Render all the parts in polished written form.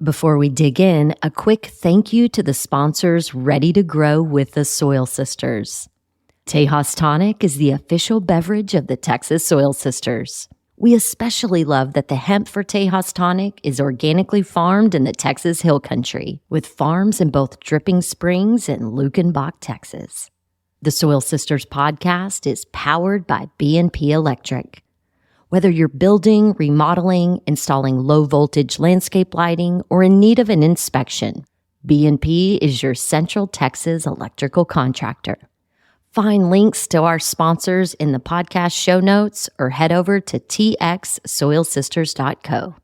Before we dig in, a quick thank you to the sponsors ready to grow with the Soil Sisters. Tejas Tonic is the official beverage of the Texas Soil Sisters. We especially love that the hemp for Tejas Tonic is organically farmed in the Texas Hill Country, with farms in both Dripping Springs and Lukenbach, Texas. The Soil Sisters podcast is powered by B&P Electric. Whether you're building, remodeling, installing low-voltage landscape lighting, or in need of an inspection, B&P is your Central Texas electrical contractor. Find links to our sponsors in the podcast show notes or head over to txsoilsisters.co.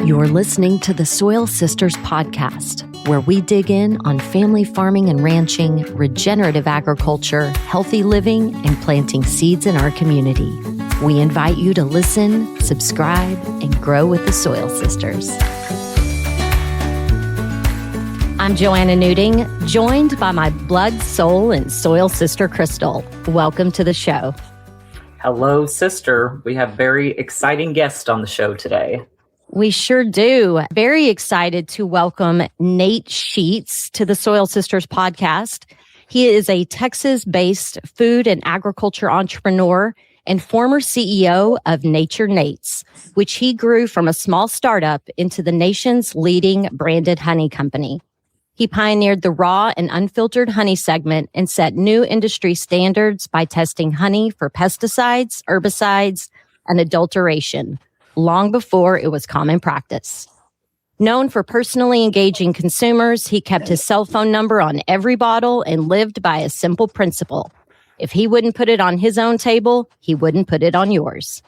You're listening to the Soil Sisters podcast, where we dig in on family farming and ranching, regenerative agriculture, healthy living, and planting seeds in our community. We invite you to listen, subscribe, and grow with the Soil Sisters. I'm Joanna Nuding, joined by my blood, soul, and soil sister, Crystal. Welcome to the show. Hello, sister. We have very exciting guests on the show today. We sure do. Very excited to welcome Nate Sheets to the Soil Sisters podcast. He is a Texas-based food and agriculture entrepreneur and former CEO of Nature Nates, which he grew from a small startup into the nation's leading branded honey company. He pioneered the raw and unfiltered honey segment and set new industry standards by testing honey for pesticides, herbicides, and adulteration, long before it was common practice. Known for personally engaging consumers, he kept his cell phone number on every bottle and lived by a simple principle. If he wouldn't put it on his own table, he wouldn't put it on yours.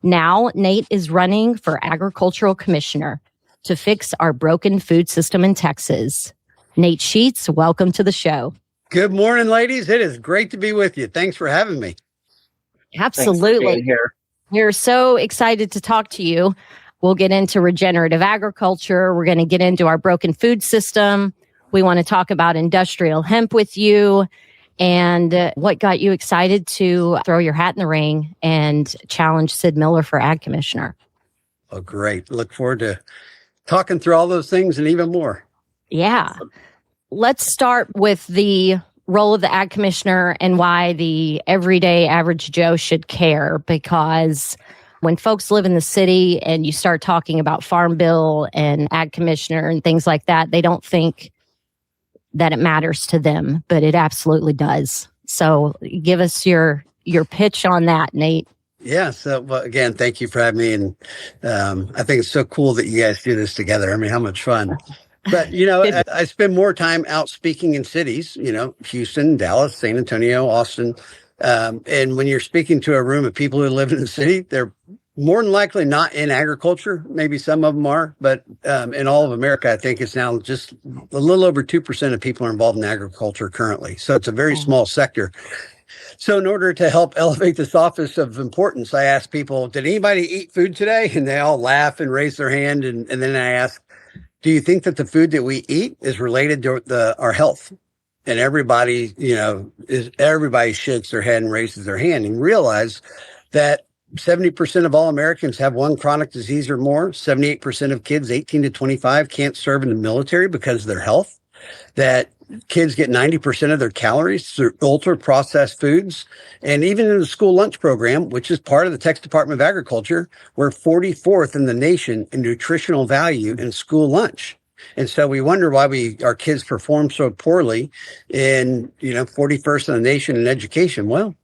Now, Nate is running for agricultural commissioner to fix our broken food system in Texas. Nate Sheets, welcome to the show. Good morning, ladies. It is great to be with you. Thanks for having me. Absolutely. Thanks for being here. We're so excited to talk to you. We'll get into regenerative agriculture. We're going to get into our broken food system. We want to talk about industrial hemp with you and what got you excited to throw your hat in the ring and challenge Sid Miller for ag commissioner. Oh, great. Look forward to talking through all those things and even more. Yeah. Let's start with the role of the ag commissioner and why the everyday average Joe should care, because when folks live in the city and you start talking about farm bill and ag commissioner and things like that, they don't think that it matters to them, but it absolutely does. So give us your pitch on that, Nate. Yeah. So again, thank you for having me. And I think it's so cool that you guys do this together. I mean, how much fun. But, I spend more time out speaking in cities, Houston, Dallas, San Antonio, Austin. And when you're speaking to a room of people who live in the city, they're more than likely not in agriculture. Maybe some of them are. But in all of America, I think it's now just a little over 2% of people are involved in agriculture currently. So it's a very small sector. So in order to help elevate this office of importance, I ask people, did anybody eat food today? And they all laugh and raise their hand. And then I ask, do you think that the food that we eat is related to our health? And everybody, everybody shakes their head and raises their hand and realize that 70% of all Americans have one chronic disease or more. 78% of kids 18 to 25 can't serve in the military because of their health. That kids get 90% of their calories through ultra-processed foods. And even in the school lunch program, which is part of the Texas Department of Agriculture, we're 44th in the nation in nutritional value in school lunch. And so we wonder why our kids perform so poorly in, 41st in the nation in education. Well,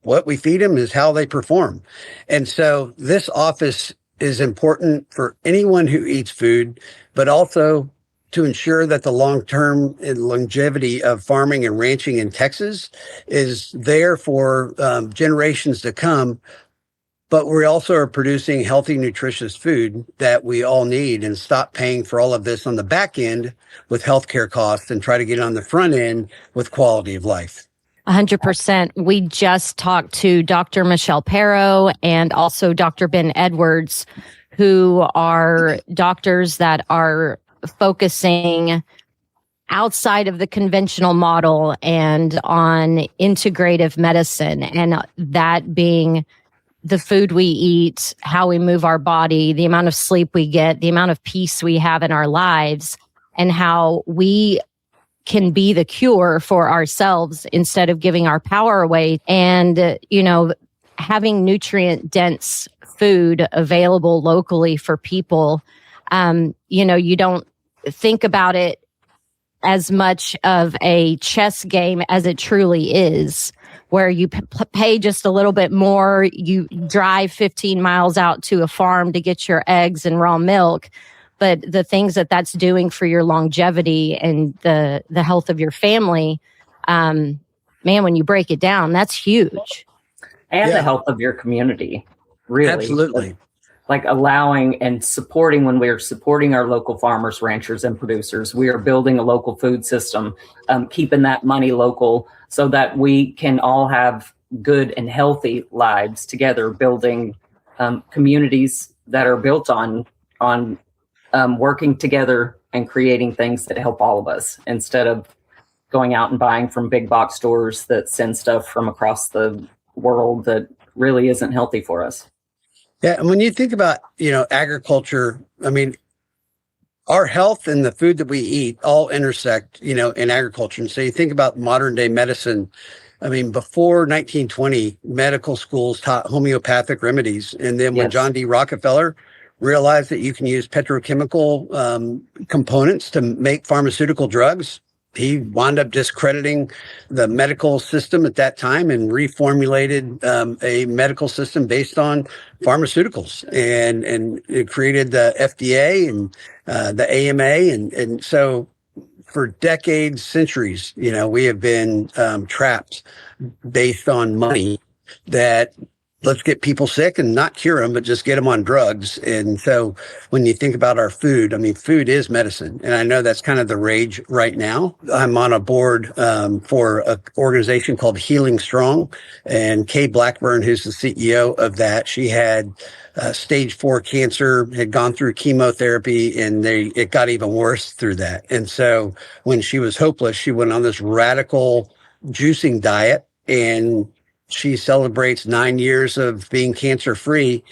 what we feed them is how they perform. And so this office is important for anyone who eats food, but also to ensure that the long-term longevity of farming and ranching in Texas is there for generations to come. But we also are producing healthy, nutritious food that we all need, and stop paying for all of this on the back end with healthcare costs and try to get on the front end with quality of life. 100%. We just talked to Dr. Michelle Perro and also Dr. Ben Edwards, who are doctors that are focusing outside of the conventional model and on integrative medicine, and that being the food we eat, how we move our body, the amount of sleep we get, the amount of peace we have in our lives, and how we can be the cure for ourselves instead of giving our power away. And, having nutrient dense food available locally for people, you don't think about it as much of a chess game as it truly is, where you pay just a little bit more, you drive 15 miles out to a farm to get your eggs and raw milk. But the things that's doing for your longevity and the health of your family, man, when you break it down, that's huge. And the health of your community, really. Absolutely. Like allowing and supporting, when we are supporting our local farmers, ranchers, and producers, we are building a local food system, keeping that money local so that we can all have good and healthy lives together, building communities that are built on working together and creating things that help all of us, instead of going out and buying from big box stores that send stuff from across the world that really isn't healthy for us. Yeah. And when you think about, agriculture, I mean, our health and the food that we eat all intersect, in agriculture. And so you think about modern day medicine. I mean, before 1920, medical schools taught homeopathic remedies. And then when John D. Rockefeller realized that you can use petrochemical components to make pharmaceutical drugs, he wound up discrediting the medical system at that time and reformulated a medical system based on pharmaceuticals, and it created the FDA and the AMA. And so for decades, centuries, we have been trapped based on money, that let's get people sick and not cure them, but just get them on drugs. And so when you think about our food, I mean, food is medicine. And I know that's kind of the rage right now. I'm on a board for an organization called Healing Strong. And Kay Blackburn, who's the CEO of that, she had stage 4 cancer, had gone through chemotherapy, and it got even worse through that. And so when she was hopeless, she went on this radical juicing diet, and she celebrates 9 years of being cancer-free,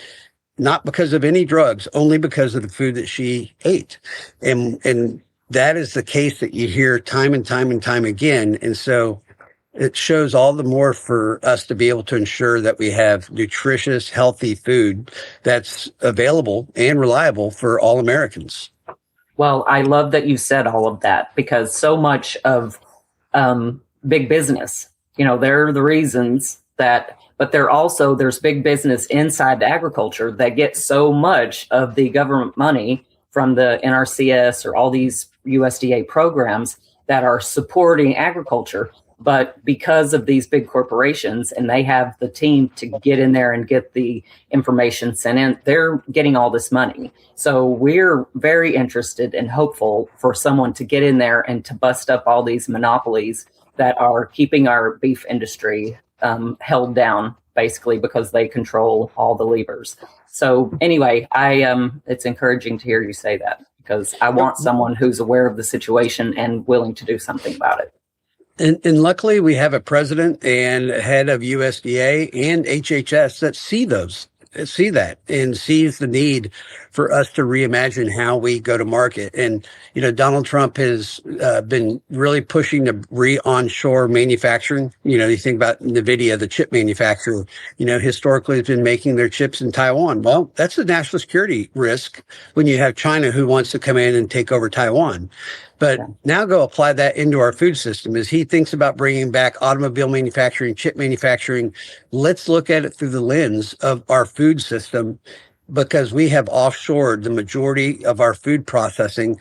not because of any drugs, only because of the food that she ate. And that is the case that you hear time and time and time again. And so it shows all the more for us to be able to ensure that we have nutritious, healthy food that's available and reliable for all Americans. Well, I love that you said all of that, because so much of big business, they're the reasons that, but there's big business inside the agriculture that gets so much of the government money from the NRCS or all these USDA programs that are supporting agriculture. But because of these big corporations, and they have the team to get in there and get the information sent in, they're getting all this money. So we're very interested and hopeful for someone to get in there and to bust up all these monopolies that are keeping our beef industry held down, basically, because they control all the levers. So anyway, it's encouraging to hear you say that, because I want someone who's aware of the situation and willing to do something about it. And luckily, we have a president and head of USDA and HHS that see that and sees the need for us to reimagine how we go to market. And, Donald Trump has been really pushing to onshore manufacturing. You think about NVIDIA, the chip manufacturer, historically has been making their chips in Taiwan. Well, that's a national security risk when you have China who wants to come in and take over Taiwan. But now go apply that into our food system. As he thinks about bringing back automobile manufacturing, chip manufacturing, let's look at it through the lens of our food system, because we have offshored the majority of our food processing.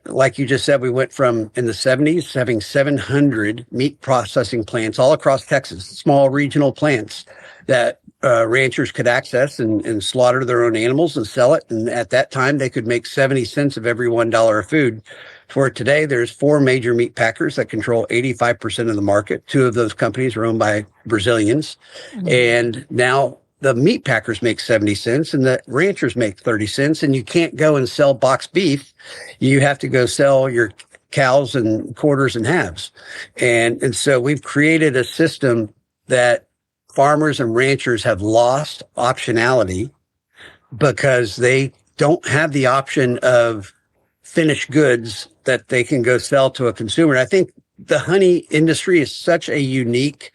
Like you just said, we went from in the 70s having 700 meat processing plants all across Texas, small regional plants that ranchers could access and slaughter their own animals and sell it. And at that time, they could make 70 cents of every $1 of food. For today, there's 4 major meat packers that control 85% of the market. 2 of those companies are owned by Brazilians. Mm-hmm. And now the meat packers make 70 cents and the ranchers make 30 cents. And you can't go and sell boxed beef. You have to go sell your cows and quarters and halves. And so we've created a system that farmers and ranchers have lost optionality because they don't have the option of finished goods that they can go sell to a consumer. And I think the honey industry is such a unique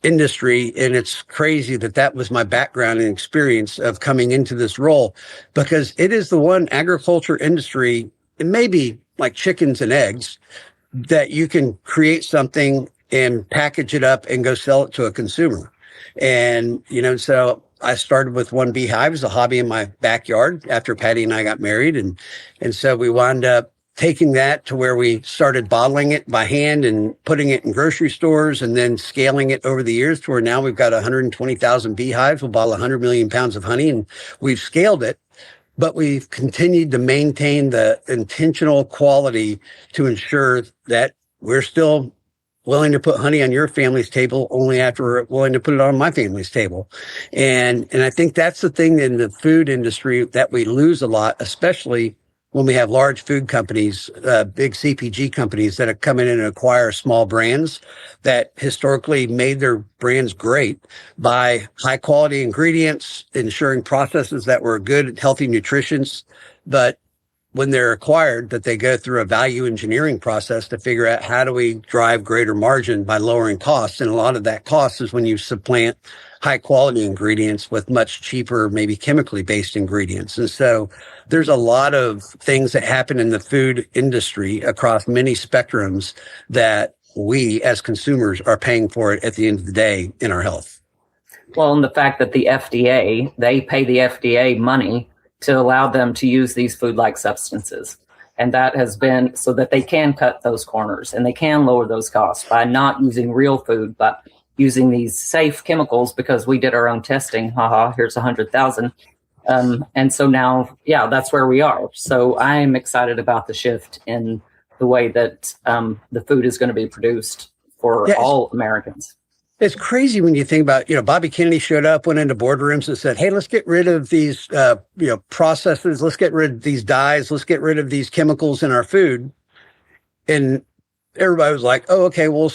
industry, and it's crazy that that was my background and experience of coming into this role, because it is the one agriculture industry, and maybe like chickens and eggs, that you can create something and package it up and go sell it to a consumer. And, so I started with one beehive as a hobby in my backyard after Patty and I got married. And so we wound up taking that to where we started bottling it by hand and putting it in grocery stores, and then scaling it over the years to where now we've got 120,000 beehives. We'll bottle 100 million pounds of honey, and we've scaled it. But we've continued to maintain the intentional quality to ensure that we're still willing to put honey on your family's table only after we're willing to put it on my family's table. And I think that's the thing in the food industry that we lose a lot, especially when we have large food companies, big CPG companies that have come in and acquire small brands that historically made their brands great by high quality ingredients, ensuring processes that were good, healthy nutritions. But when they're acquired, that they go through a value engineering process to figure out how do we drive greater margin by lowering costs. And a lot of that cost is when you supplant high quality ingredients with much cheaper, maybe chemically based ingredients. And so there's a lot of things that happen in the food industry across many spectrums that we as consumers are paying for it at the end of the day in our health. Well, and the fact that the FDA, they pay the FDA money to allow them to use these food-like substances. And that has been so that they can cut those corners and they can lower those costs by not using real food, but using these safe chemicals, because we did our own testing. Here's 100,000. And so now, that's where we are. So I'm excited about the shift in the way that the food is going to be produced for all Americans. It's crazy when you think about, Bobby Kennedy showed up, went into boardrooms and said, hey, let's get rid of these, processes. Let's get rid of these dyes. Let's get rid of these chemicals in our food. And everybody was like, oh, okay, we'll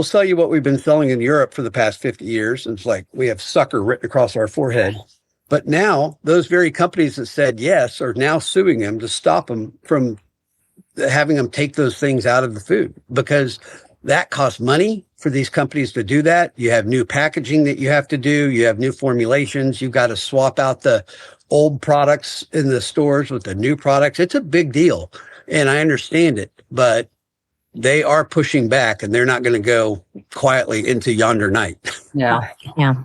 sell you what we've been selling in Europe for the past 50 years. And it's like, we have sucker written across our forehead. But now those very companies that said yes are now suing them to stop them from having them take those things out of the food, because that costs money for these companies to do that. You have new packaging that you have to do. You have new formulations. You've got to swap out the old products in the stores with the new products. It's a big deal. And I understand it, but they are pushing back, and they're not going to go quietly into yonder night. Yeah. Yeah.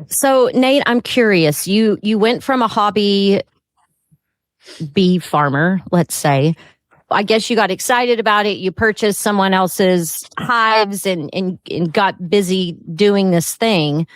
So Nate, I'm curious, you went from a hobby bee farmer, let's say. I guess you got excited about it. You purchased someone else's hives and got busy doing this thing.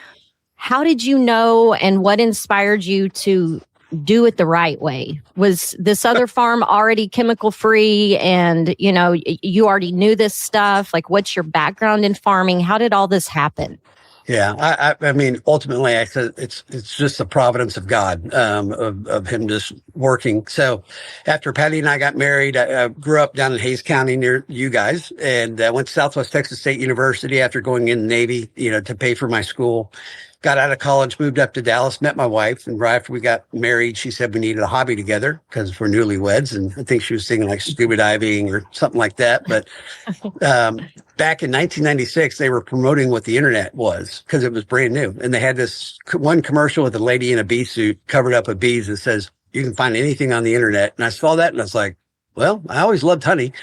How did you know, and what inspired you to do it the right way? Was this other farm already chemical free, and you already knew this stuff? Like, what's your background in farming? How did all this happen? Yeah, I mean, ultimately, I said it's just the providence of God, of Him just working. So, after Patty and I got married, I grew up down in Hays County near you guys, and went to Southwest Texas State University after going in the Navy, to pay for my school. Got out of college, moved up to Dallas, met my wife, and right after we got married, she said we needed a hobby together because we're newlyweds, and I think she was thinking like scuba diving or something like that. But back in 1996, they were promoting what the internet was because it was brand new, and they had this one commercial with a lady in a bee suit covered up with bees that says you can find anything on the internet. And I saw that, and I was like, well, I always loved honey.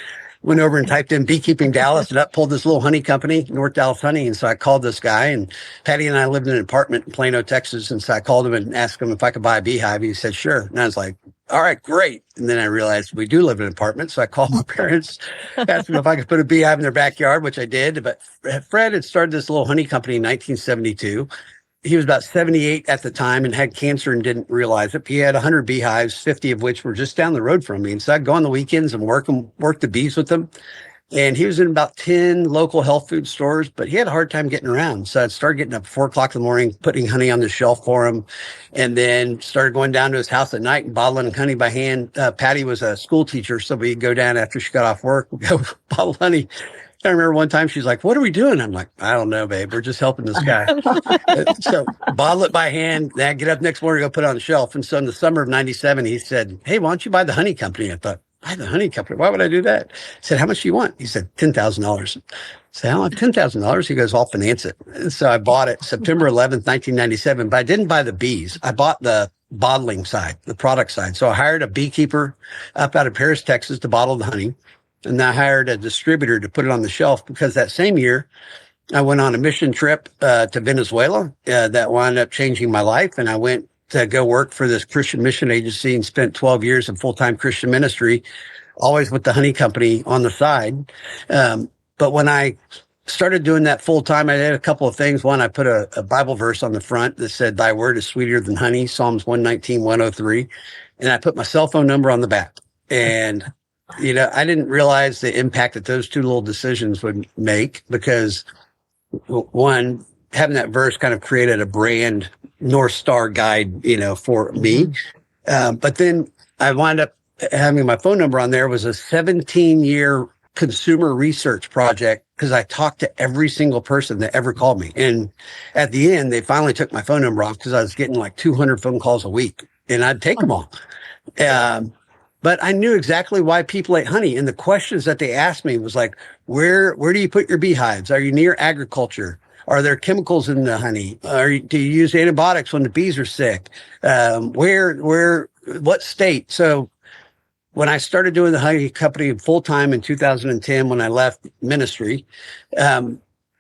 Went over and typed in beekeeping Dallas, and up pulled this little honey company, North Dallas Honey. And so I called this guy, and Patty and I lived in an apartment in Plano, Texas. And so I called him and asked him if I could buy a beehive. He said, sure. And I was like, all right, great. And then I realized we do live in an apartment. So I called my parents, asked them if I could put a beehive in their backyard, which I did. But Fred had started this little honey company in 1972. He was about 78 at the time and had cancer and didn't realize it. He had 100 beehives, 50 of which were just down the road from me. And so I'd go on the weekends and work the bees with them. And he was in about 10 local health food stores, but he had a hard time getting around. So I'd start getting up at 4 o'clock in the morning, putting honey on the shelf for him, and then started going down to his house at night and bottling honey by hand. Patty was a school teacher, so we'd go down after she got off work, we'd go bottle honey. I remember one time she's like, "What are we doing?" I'm like, "I don't know, babe. We're just helping this guy." So bottle it by hand, then get up next morning, go put it on the shelf. And so in the summer of 97, he said, "Hey, why don't you buy the honey company?" I thought, "Buy the honey company? Why would I do that?" I said, "How much do you want?" He said, $10,000. I said, "I don't have $10,000. He goes, "I'll finance it." And so I bought it September 11th, 1997, but I didn't buy the bees. I bought the bottling side, the product side. So I hired a beekeeper up out of Paris, Texas to bottle the honey. And I hired a distributor to put it on the shelf because that same year I went on a mission trip to Venezuela that wound up changing my life. And I went to go work for this Christian mission agency and spent 12 years in full-time Christian ministry, always with the honey company on the side. But when I started doing that full time, I did a couple of things. One, I put a Bible verse on the front that said, "Thy word is sweeter than honey," Psalms 119, 103. And I put my cell phone number on the back. And I didn't realize the impact that those two little decisions would make because, one, having that verse kind of created a brand North Star guide, for me. But then I wound up having my phone number on there. Was a 17-year consumer research project because I talked to every single person that ever called me. And at the end, they finally took my phone number off because I was getting like 200 phone calls a week and I'd take them all. But I knew exactly why people ate honey. And the questions that they asked me was like, where do you put your beehives? Are you near agriculture? Are there chemicals in the honey? Do you use antibiotics when the bees are sick? What state? So when I started doing the honey company full time in 2010, when I left ministry, I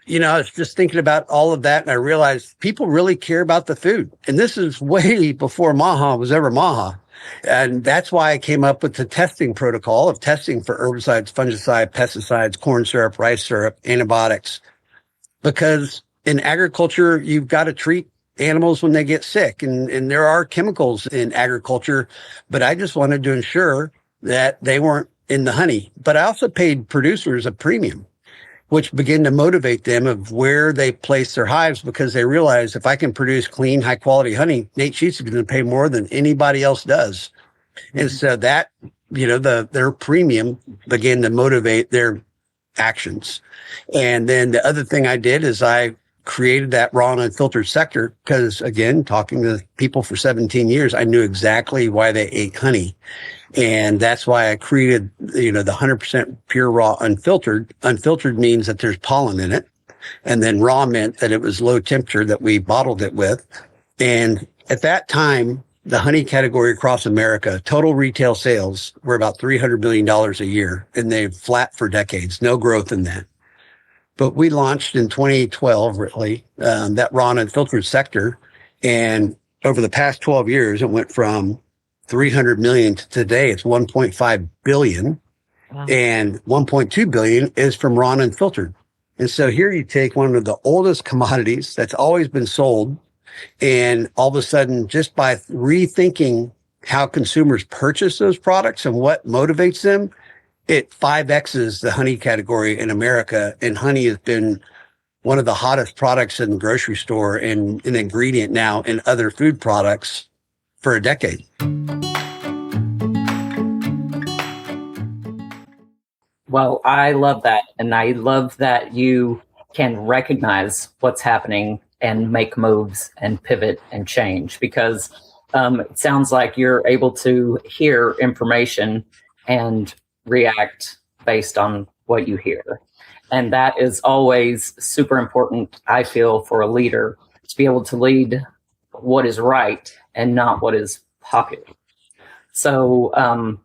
was just thinking about all of that. And I realized people really care about the food. And this is way before Maha was ever Maha. And that's why I came up with the testing protocol of testing for herbicides, fungicides, pesticides, corn syrup, rice syrup, antibiotics. Because in agriculture, you've got to treat animals when they get sick. And there are chemicals in agriculture, but I just wanted to ensure that they weren't in the honey. But I also paid producers a premium, which began to motivate them of where they place their hives because they realized if I can produce clean, high quality honey, Nate Sheets is going to pay more than anybody else does. And so that, their premium began to motivate their actions. And then the other thing I did is I created that raw and unfiltered sector because, again, talking to people for 17 years, I knew exactly why they ate honey. And that's why I created, the 100% pure raw unfiltered. Unfiltered means that there's pollen in it. And then raw meant that it was low temperature that we bottled it with. And at that time, the honey category across America, total retail sales were about $300 million a year. And they've flat for decades, no growth in that. But we launched in 2012, really, that raw and unfiltered sector. And over the past 12 years, it went from 300 million to today, it's 1.5 billion. Wow. And 1.2 billion is from raw and unfiltered. And so here you take one of the oldest commodities that's always been sold. And all of a sudden, just by rethinking how consumers purchase those products and what motivates them, it 5X's the honey category in America. And honey has been one of the hottest products in the grocery store and an ingredient now in other food products for a decade. Well, I love that. And I love that you can recognize what's happening and make moves and pivot and change because it sounds like you're able to hear information and react based on what you hear. And that is always super important, I feel, for a leader to be able to lead what is right and not what is popular. So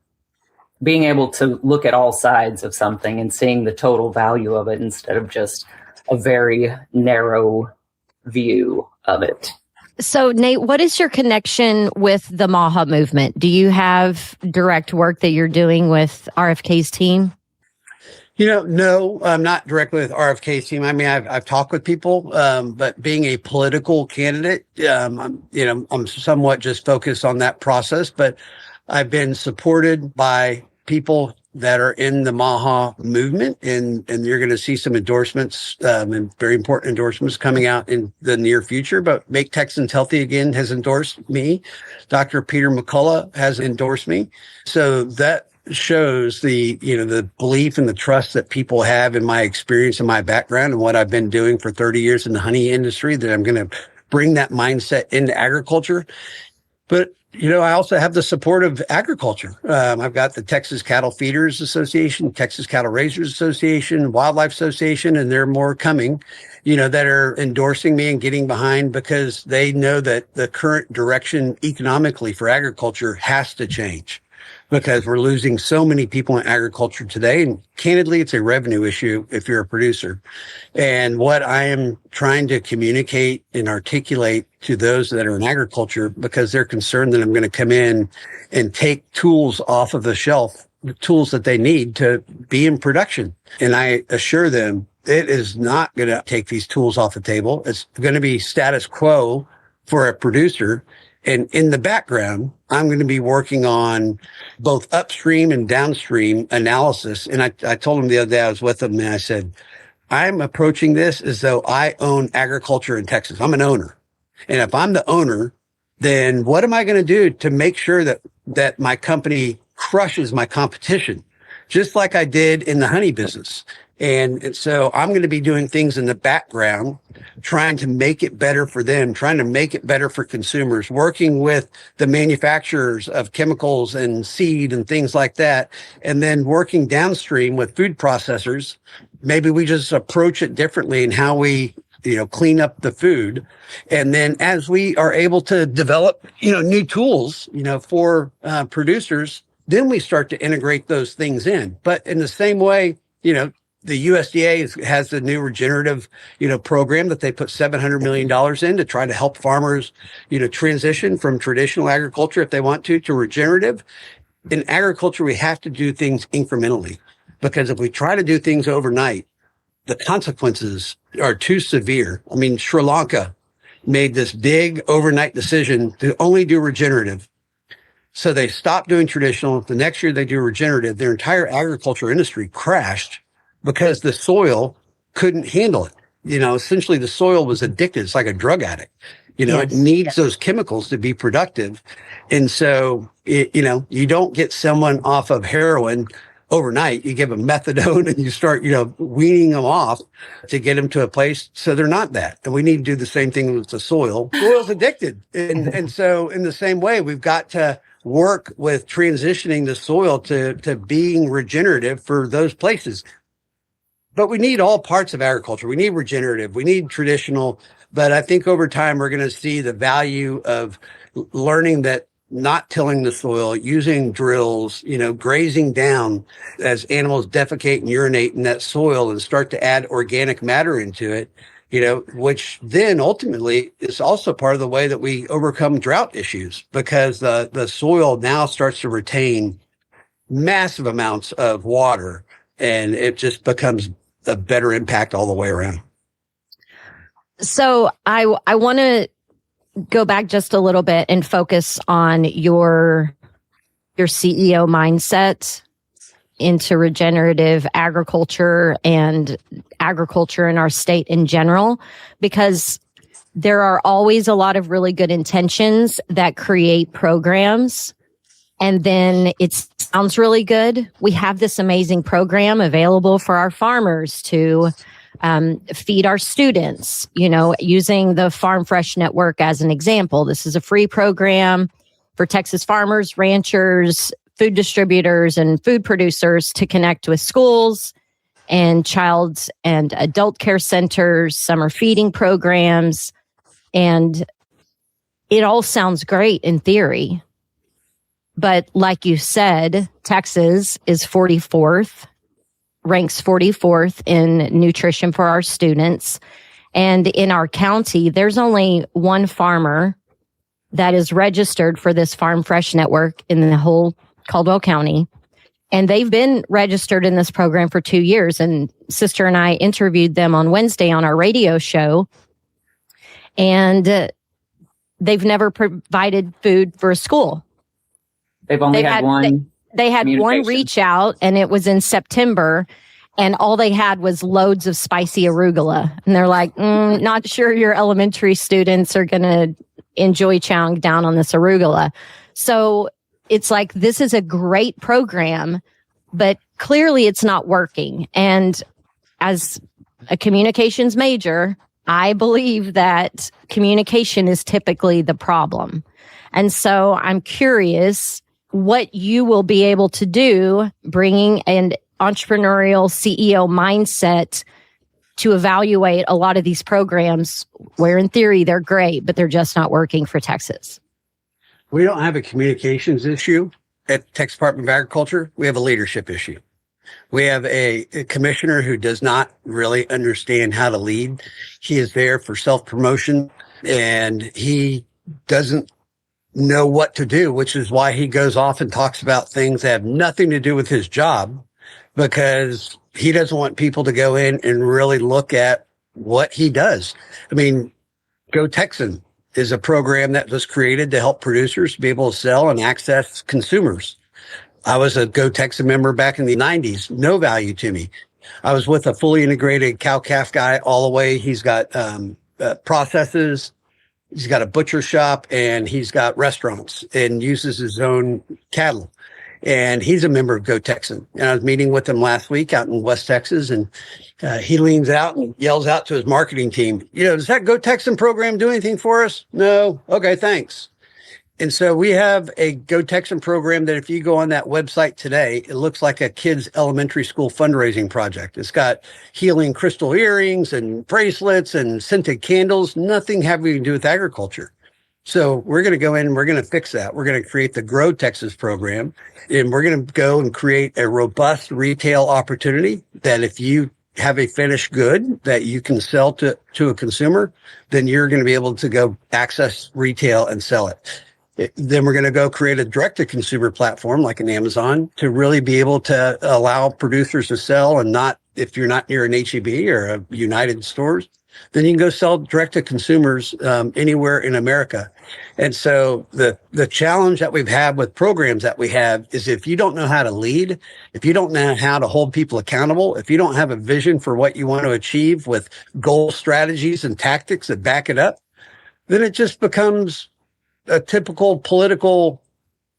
being able to look at all sides of something and seeing the total value of it instead of just a very narrow view of it. So, Nate, what is your connection with the MAHA movement? Do you have direct work that you're doing with RFK's team? No, I'm not directly with RFK's team. I mean, I've talked with people, but being a political candidate, I'm somewhat just focused on that process. But I've been supported by people that are in the MAHA movement, and you're going to see some endorsements and very important endorsements coming out in the near future. But Make Texans Healthy Again has endorsed me. Dr. Peter McCullough has endorsed me. So that shows the belief and the trust that people have in my experience and my background and what I've been doing for 30 years in the honey industry, that I'm going to bring that mindset into agriculture. But, I also have the support of agriculture. I've got the Texas Cattle Feeders Association, Texas Cattle Raisers Association, Wildlife Association, and there are more coming, that are endorsing me and getting behind, because they know that the current direction economically for agriculture has to change, because we're losing so many people in agriculture today. And candidly, it's a revenue issue if you're a producer. And what I am trying to communicate and articulate to those that are in agriculture, because they're concerned that I'm going to come in and take tools off of the shelf, the tools that they need to be in production. And I assure them it is not going to take these tools off the table. It's going to be status quo for a producer. And in the background, I'm going to be working on both upstream and downstream analysis. And I told him the other day, I was with him, and I said, I'm approaching this as though I own agriculture in Texas. I'm an owner. And if I'm the owner, then what am I going to do to make sure that my company crushes my competition, just like I did in the honey business? And so I'm going to be doing things in the background, trying to make it better for them, trying to make it better for consumers, working with the manufacturers of chemicals and seed and things like that, and then working downstream with food processors. Maybe we just approach it differently in how we, clean up the food. And then as we are able to develop, new tools, for producers, then we start to integrate those things in. But in the same way, the USDA has the new regenerative, program that they put $700 million in to try to help farmers, transition from traditional agriculture, if they want to regenerative. In agriculture, we have to do things incrementally, because if we try to do things overnight, the consequences are too severe. I mean, Sri Lanka made this big overnight decision to only do regenerative. So they stopped doing traditional. The next year they do regenerative. Their entire agriculture industry crashed because the soil couldn't handle it. Essentially the soil was addicted. It's like a drug addict. It needs those chemicals to be productive. And so, you don't get someone off of heroin overnight. You give them methadone and you start, weaning them off to get them to a place so they're not that. And we need to do the same thing with the soil. Soil's addicted. And so in the same way, we've got to work with transitioning the soil to being regenerative for those places. But we need all parts of agriculture. We need regenerative. We need traditional. But I think over time, we're going to see the value of learning that not tilling the soil, using drills, grazing down as animals defecate and urinate in that soil and start to add organic matter into it, which then ultimately is also part of the way that we overcome drought issues, because the soil now starts to retain massive amounts of water, and it just becomes a better impact all the way around. So I want to go back just a little bit and focus on your CEO mindset into regenerative agriculture and agriculture in our state in general, because there are always a lot of really good intentions that create programs. And then it sounds really good. We have this amazing program available for our farmers to feed our students, using the Farm Fresh Network as an example. This is a free program for Texas farmers, ranchers, food distributors, and food producers to connect with schools and child and adult care centers, summer feeding programs. And it all sounds great in theory. But like you said, Texas is 44th. Ranks 44th in nutrition for our students. And in our county, there's only one farmer that is registered for this Farm Fresh Network in the whole Caldwell County. And they've been registered in this program for 2 years. And Sister and I interviewed them on Wednesday on our radio show. And they've never provided food for a school. They've only had one. They had one reach out, and it was in September, and all they had was loads of spicy arugula. And they're like, not sure your elementary students are going to enjoy chowing down on this arugula. So it's like, this is a great program, but clearly it's not working. And as a communications major, I believe that communication is typically the problem. And so I'm curious what you will be able to do, bringing an entrepreneurial CEO mindset to evaluate a lot of these programs where in theory they're great, but they're just not working for Texas. We don't have a communications issue at Texas Department of Agriculture. We have a leadership issue. We have a commissioner who does not really understand how to lead. He is there for self-promotion, and he doesn't know what to do, which is why he goes off and talks about things that have nothing to do with his job, because he doesn't want people to go in and really look at what he does. I mean, Go Texan is a program that was created to help producers be able to sell and access consumers. I was a Go Texan member back in the 90s, no value to me. I was with a fully integrated cow-calf guy all the way. He's got processes, he's got a butcher shop, and he's got restaurants and uses his own cattle. And he's a member of Go Texan. And I was meeting with him last week out in West Texas, and he leans out and yells out to his marketing team, does that Go Texan program do anything for us? No. Okay, thanks. And so we have a Go Texan program that if you go on that website today, it looks like a kid's elementary school fundraising project. It's got healing crystal earrings and bracelets and scented candles, nothing having to do with agriculture. So we're going to go in and we're going to fix that. We're going to create the Grow Texas program, and we're going to go and create a robust retail opportunity that if you have a finished good that you can sell to a consumer, then you're going to be able to go access retail and sell it. Then we're going to go create a direct-to-consumer platform like an Amazon to really be able to allow producers to sell, and not, if you're not near an H-E-B or a United stores, then you can go sell direct to consumers anywhere in America. And so the challenge that we've had with programs that we have is if you don't know how to lead, if you don't know how to hold people accountable, if you don't have a vision for what you want to achieve with goal strategies and tactics that back it up, then it just becomes a typical political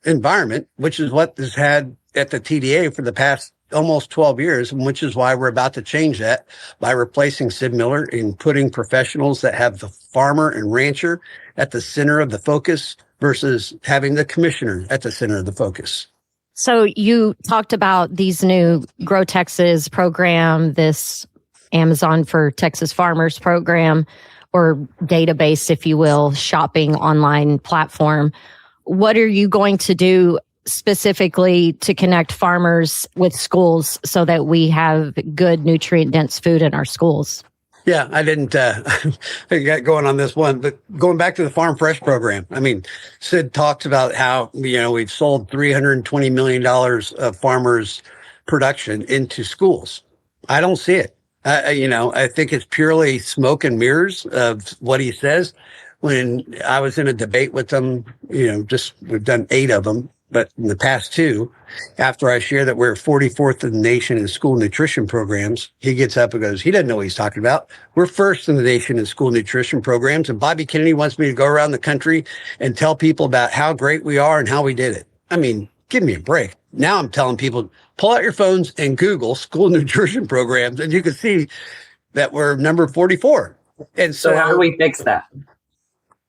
environment, which is what has had at the TDA for the past almost 12 years, which is why we're about to change that by replacing Sid Miller and putting professionals that have the farmer and rancher at the center of the focus versus having the commissioner at the center of the focus. So you talked about these new Grow Texas program, this Amazon for Texas farmers program, or database, if you will, shopping online platform. What are you going to do specifically to connect farmers with schools so that we have good nutrient-dense food in our schools? Yeah, I didn't get going on this one, but going back to the Farm Fresh program, I mean, Sid talks about how, we've sold $320 million of farmers' production into schools. I don't see it. I think it's purely smoke and mirrors of what he says. When I was in a debate with him, we've done 8 of them, but in the past 2, after I share that we're 44th in the nation in school nutrition programs, he gets up and goes, he doesn't know what he's talking about. We're first in the nation in school nutrition programs. And Bobby Kennedy wants me to go around the country and tell people about how great we are and how we did it. I mean, give me a break. Now I'm telling people, pull out your phones and Google school nutrition programs, and you can see that we're number 44. And So how do we fix that?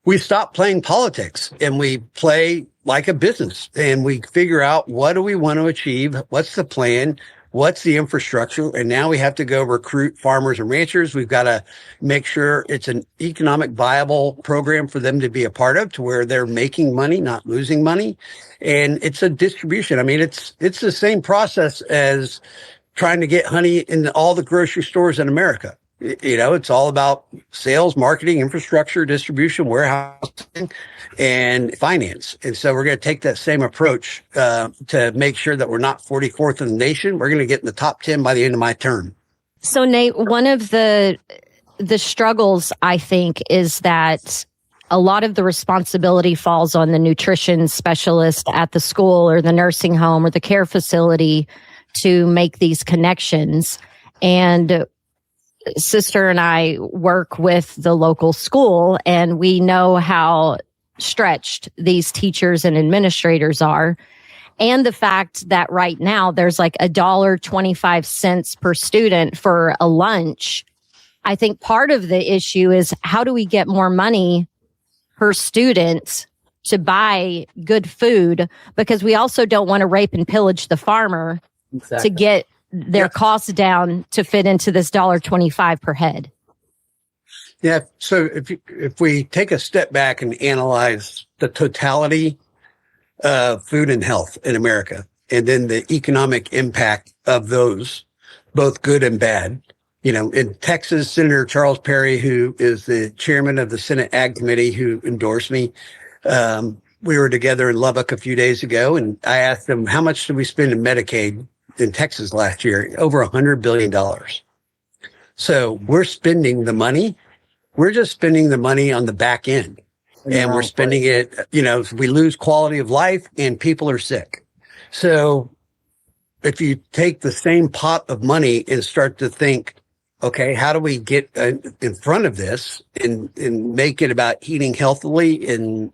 We stop playing politics and we play like a business, and we figure out, what do we want to achieve? What's the plan? What's the infrastructure? And now we have to go recruit farmers and ranchers. We've got to make sure it's an economic viable program for them to be a part of, to where they're making money, not losing money. And it's a distribution. I mean, it's the same process as trying to get honey in all the grocery stores in America. It's all about sales, marketing, infrastructure, distribution, warehousing, and finance. And so we're going to take that same approach to make sure that we're not 44th in the nation. We're going to get in the top 10 by the end of my term. So, Nate, one of the struggles, I think, is that a lot of the responsibility falls on the nutrition specialist at the school or the nursing home or the care facility to make these connections. And Sister and I work with the local school, and we know how stretched these teachers and administrators are. And the fact that right now there's like $1.25 per student for a lunch. I think part of the issue is how do we get more money per student to buy good food? Because we also don't want to rape and pillage the farmer to get their costs down to fit into this $1.25 per head. Yeah. So if we take a step back and analyze the totality of food and health in America, and then the economic impact of those, both good and bad. In Texas, Senator Charles Perry, who is the chairman of the Senate Ag Committee, who endorsed me, we were together in Lubbock a few days ago, and I asked him, how much did we spend in Medicaid in Texas last year? Over $100 billion. So we're spending the money. We're just spending the money on the back end. And we're spending it, we lose quality of life and people are sick. So if you take the same pot of money and start to think, okay, how do we get in front of this and make it about eating healthily and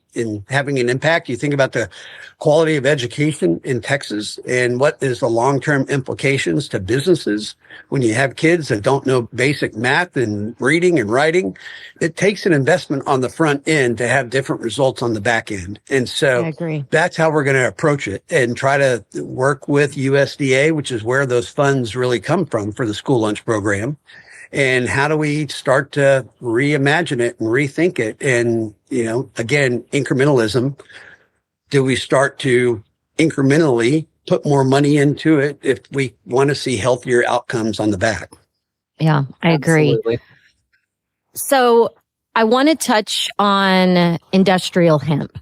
having an impact? You think about the quality of education in Texas and what is the long-term implications to businesses when you have kids that don't know basic math and reading and writing. It takes an investment on the front end to have different results on the back end. And so that's how we're going to approach it and try to work with USDA, which is where those funds really come from for the school lunch program. And how do we start to reimagine it and rethink it? And, again, incrementalism. Do we start to incrementally put more money into it if we want to see healthier outcomes on the back? Yeah, I agree. Absolutely. So I want to touch on industrial hemp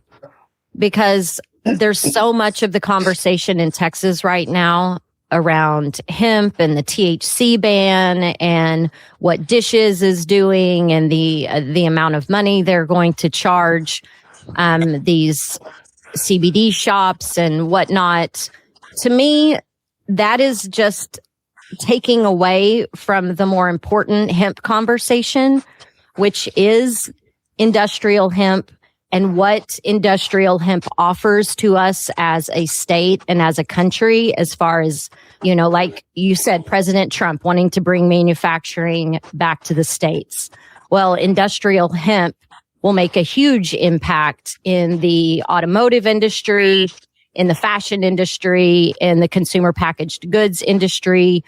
because there's so much of the conversation in Texas right now around hemp and the THC ban and what Dishes is doing and the amount of money they're going to charge these CBD shops and whatnot. To me, that is just taking away from the more important hemp conversation, which is industrial hemp and what industrial hemp offers to us as a state and as a country, as far as, like you said, President Trump wanting to bring manufacturing back to the states. Well, industrial hemp will make a huge impact in the automotive industry, in the fashion industry, in the consumer packaged goods industry,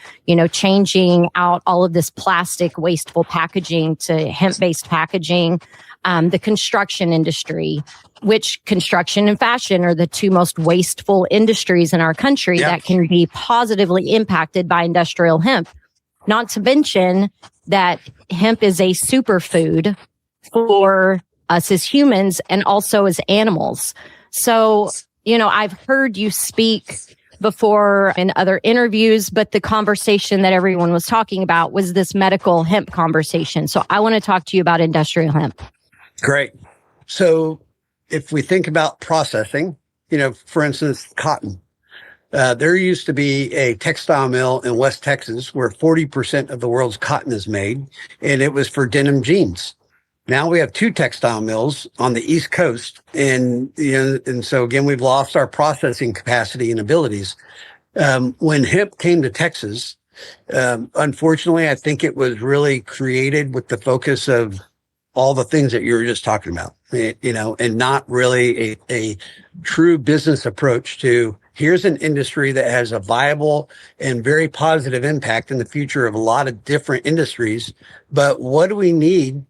changing out all of this plastic wasteful packaging to hemp-based packaging. The construction industry, which construction and fashion are the two most wasteful industries in our country that can be positively impacted by industrial hemp. Not to mention that hemp is a superfood for us as humans and also as animals. So, I've heard you speak before in other interviews, but the conversation that everyone was talking about was this medical hemp conversation. So I want to talk to you about industrial hemp. Great. So if we think about processing, for instance, cotton, there used to be a textile mill in West Texas where 40% of the world's cotton is made, and it was for denim jeans. Now we have 2 textile mills on the East Coast. And so again, we've lost our processing capacity and abilities. When hemp came to Texas, unfortunately, I think it was really created with the focus of all the things that you were just talking about, and not really a true business approach to here's an industry that has a viable and very positive impact in the future of a lot of different industries. But what do we need?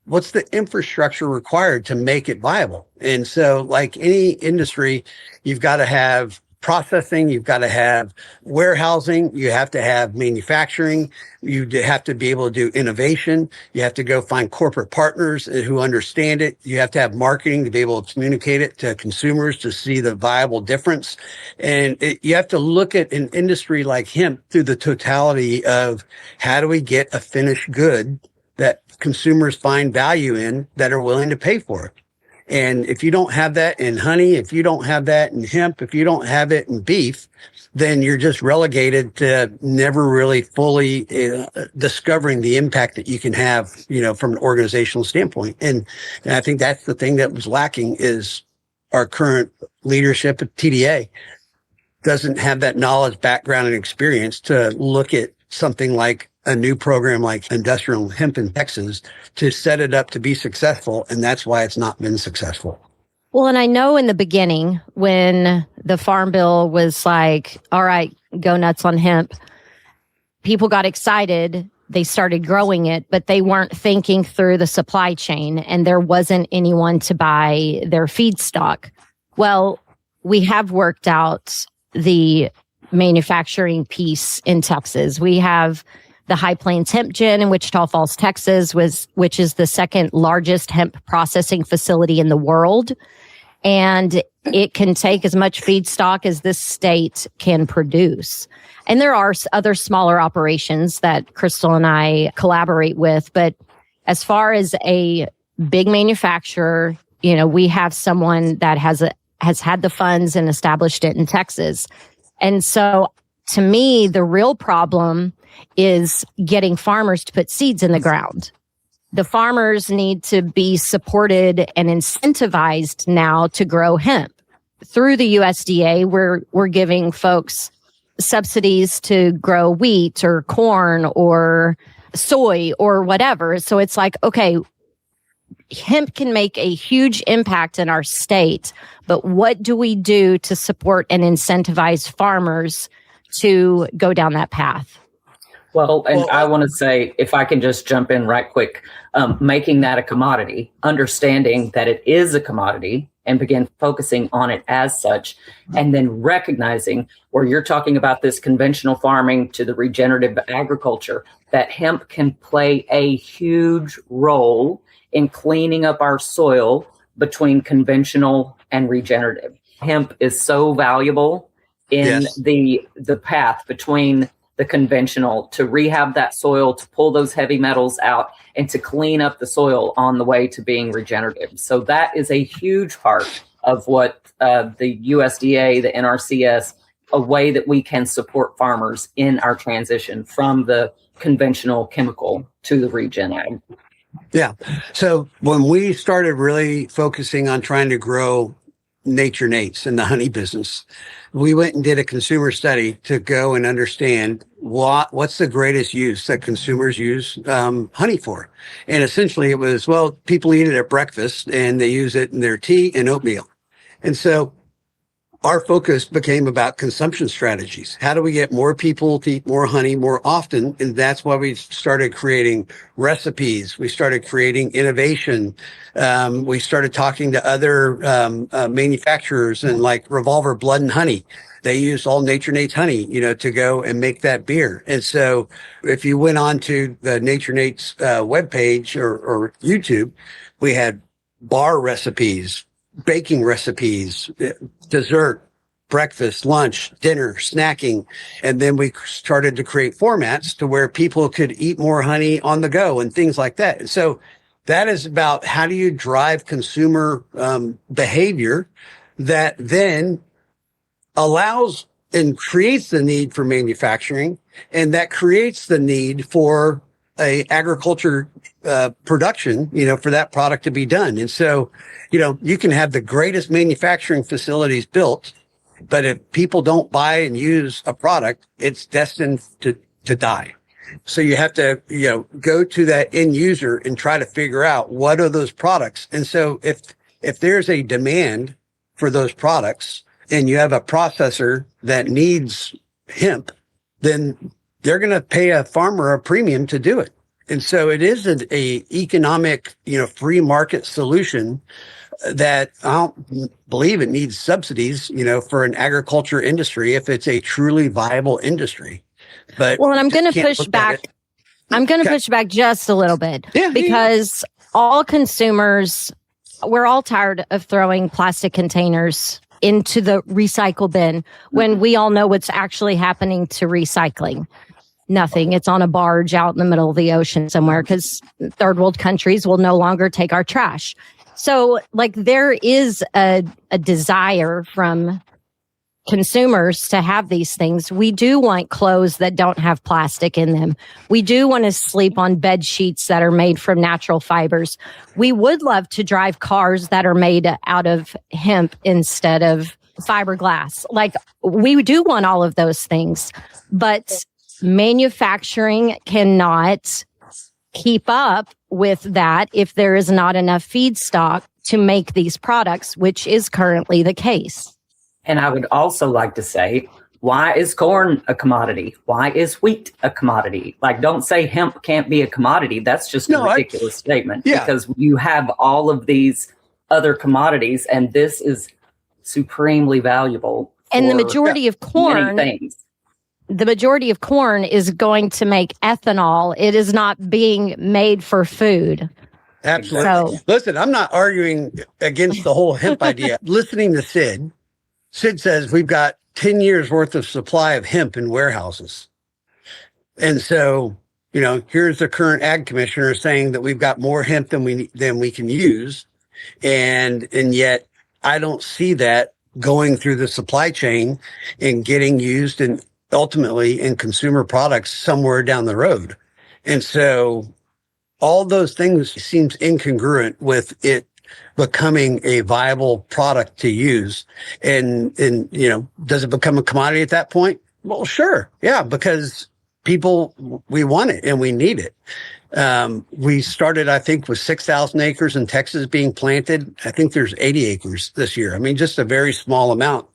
What's the infrastructure required to make it viable? And so like any industry, you've got to have processing, you've got to have warehousing, you have to have manufacturing, you have to be able to do innovation, you have to go find corporate partners who understand it, you have to have marketing to be able to communicate it to consumers to see the viable difference. And you have to look at an industry like hemp through the totality of how do we get a finished good that consumers find value in that are willing to pay for it. And if you don't have that in honey, if you don't have that in hemp, if you don't have it in beef, then you're just relegated to never really fully discovering the impact that you can have, from an organizational standpoint. And I think that's the thing that was lacking is our current leadership at TDA doesn't have that knowledge, background, and experience to look at something like a new program like industrial hemp in Texas to set it up to be successful. And that's why it's not been successful. Well, and I know in the beginning when the Farm Bill was like, all right, go nuts on hemp, people got excited. They started growing it, but they weren't thinking through the supply chain and there wasn't anyone to buy their feedstock. Well, we have worked out the manufacturing piece in Texas. We have the High Plains Hemp Gin in Wichita Falls, Texas, which is the second largest hemp processing facility in the world. And it can take as much feedstock as this state can produce. And there are other smaller operations that Crystal and I collaborate with. But as far as a big manufacturer, we have someone that has had the funds and established it in Texas. And so to me, the real problem is getting farmers to put seeds in the ground. The farmers need to be supported and incentivized now to grow hemp. Through the USDA, we're giving folks subsidies to grow wheat or corn or soy or whatever. So it's like, okay, hemp can make a huge impact in our state, but what do we do to support and incentivize farmers to go down that path? Well, and I want to say, if I can just jump in right quick, making that a commodity, understanding that it is a commodity and begin focusing on it as such, and then recognizing where you're talking about this conventional farming to the regenerative agriculture, that hemp can play a huge role in cleaning up our soil between conventional and regenerative. Hemp is so valuable in the path between the conventional to rehab that soil, to pull those heavy metals out, and to clean up the soil on the way to being regenerative. So that is a huge part of what the USDA, the NRCS, a way that we can support farmers in our transition from the conventional chemical to the regen ag. Yeah. So when we started really focusing on trying to grow Nature Nates in the honey business, we went and did a consumer study to go and understand what's the greatest use that consumers use honey for. And essentially it was, well, people eat it at breakfast and they use it in their tea and oatmeal. And so our focus became about consumption strategies. How do we get more people to eat more honey more often? And that's why we started creating recipes. We started creating innovation. We started talking to other manufacturers and like Revolver Blood and Honey. They used all Nature Nates honey, to go and make that beer. And so if you went on to the Nature Nates webpage or YouTube, we had bar recipes, baking recipes, dessert, breakfast, lunch, dinner, snacking. And then we started to create formats to where people could eat more honey on the go and things like that. And so that is about how do you drive consumer behavior that then allows and creates the need for manufacturing, and that creates the need for a agriculture production, for that product to be done. And so, you can have the greatest manufacturing facilities built, but if people don't buy and use a product, it's destined to die. So you have to, go to that end user and try to figure out what are those products. And so if there's a demand for those products and you have a processor that needs hemp, then they're going to pay a farmer a premium to do it. And so it is an economic, free market solution that I don't believe it needs subsidies, for an agriculture industry if it's a truly viable industry. But well, and I'm going to push back. I'm going to push back just a little bit because all consumers, we're all tired of throwing plastic containers into the recycle bin when we all know what's actually happening to recycling. Nothing. It's on a barge out in the middle of the ocean somewhere because third world countries will no longer take our trash. So, like, there is a desire from consumers to have these things. We do want clothes that don't have plastic in them. We do want to sleep on bed sheets that are made from natural fibers. We would love to drive cars that are made out of hemp instead of fiberglass. Like, we do want all of those things, but manufacturing cannot keep up with that if there is not enough feedstock to make these products, which is currently the case. And I would also like to say, why is corn a commodity? Why is wheat a commodity? Like, don't say hemp can't be a commodity. That's just a ridiculous statement. Yeah. Because you have all of these other commodities, and this is supremely valuable. And the majority of corn, things. The majority of corn is going to make ethanol. It is not being made for food. Absolutely. So, listen, I'm not arguing against the whole hemp idea. Listening to Sid says we've got 10 years worth of supply of hemp in warehouses. And so, here's the current ag commissioner saying that we've got more hemp than we can use. And yet I don't see that going through the supply chain and getting used and ultimately in consumer products somewhere down the road. And so all those things seems incongruent with it becoming a viable product to use. And does it become a commodity at that point? Well, sure. Yeah, because people, we want it and we need it. We started, I think, with 6,000 acres in Texas being planted. I think there's 80 acres this year. I mean, just a very small amount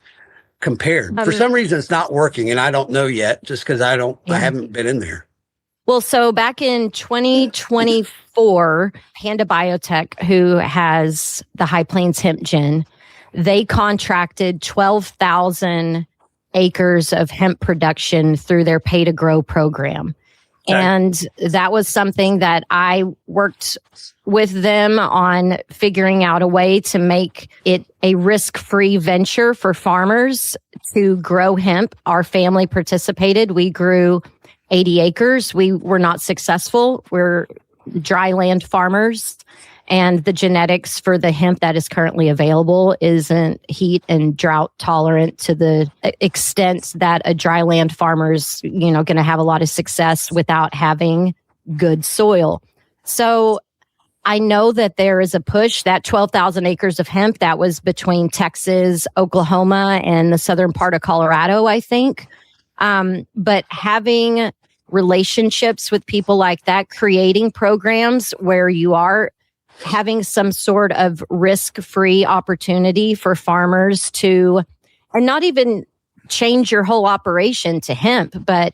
compared. For some reason, it's not working, and I don't know yet, just because I haven't been in there. Well, so back in 2024, Panda Biotech, who has the High Plains Hemp Gen, they contracted 12,000 acres of hemp production through their Pay to Grow program. Okay. And that was something that I worked with them on figuring out a way to make it a risk-free venture for farmers to grow hemp. Our family participated. We grew 80 acres. We were not successful. We're dry land farmers, and the genetics for the hemp that is currently available isn't heat and drought tolerant to the extent that a dry land farmer's, going to have a lot of success without having good soil. So I know that there is a push. That 12,000 acres of hemp that was between Texas, Oklahoma, and the southern part of Colorado, I think. But having relationships with people like that, creating programs where you are having some sort of risk-free opportunity for farmers to, and not even change your whole operation to hemp, but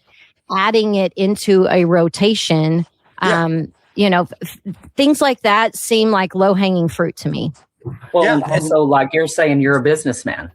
adding it into a rotation. Things like that seem like low-hanging fruit to me. Well, and also, like you're saying, you're a businessman.